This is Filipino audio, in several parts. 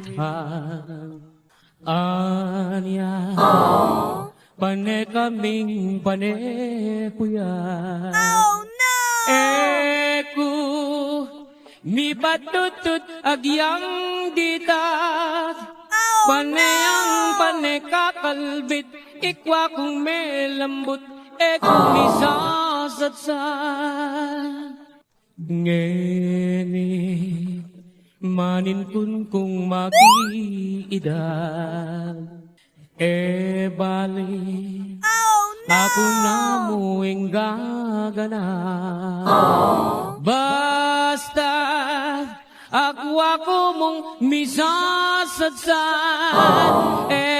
sweetheart. Anya, pane kaming pane kuya. Oh no! Eku, mi batutut agyang ditat. Panayang panekakalbit, ikwa kung may lambot, kung misasatsan. Ngeni, manin kun kung makiidad. Bali, Oh no! ako na muing gagana. Basta, ako mong misasatsan.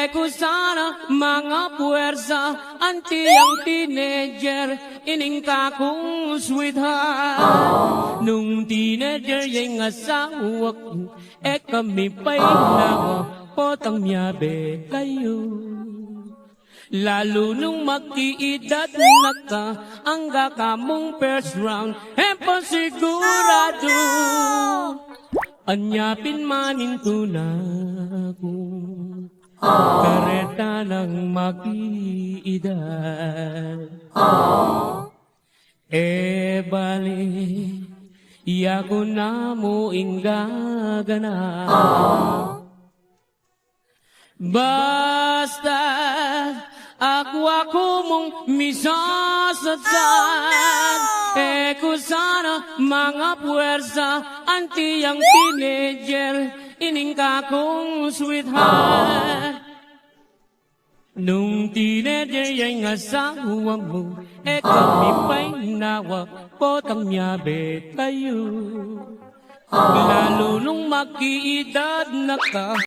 Kung sana mga puwersa, anti ang teenager, ining ka kong sweetheart. Nung teenager yung asawa ko, kami pa'y nawa, potang miyabe kayo. Lalo nung magkiidad na ka, ang gakamong first round, pasigurado. Anyapin manin ko na ko, kareta ng magkiidad. Bali, iyago na mo inggagana. Basta, ako mong misasatsan. Kung sana mga puwersa, anti ang teenager, ining ka kong sweetheart. Nung teenager yung asawa mo, kami pa'y nawa, potang miyabe kayo. Lalo nung magkiidad na ka,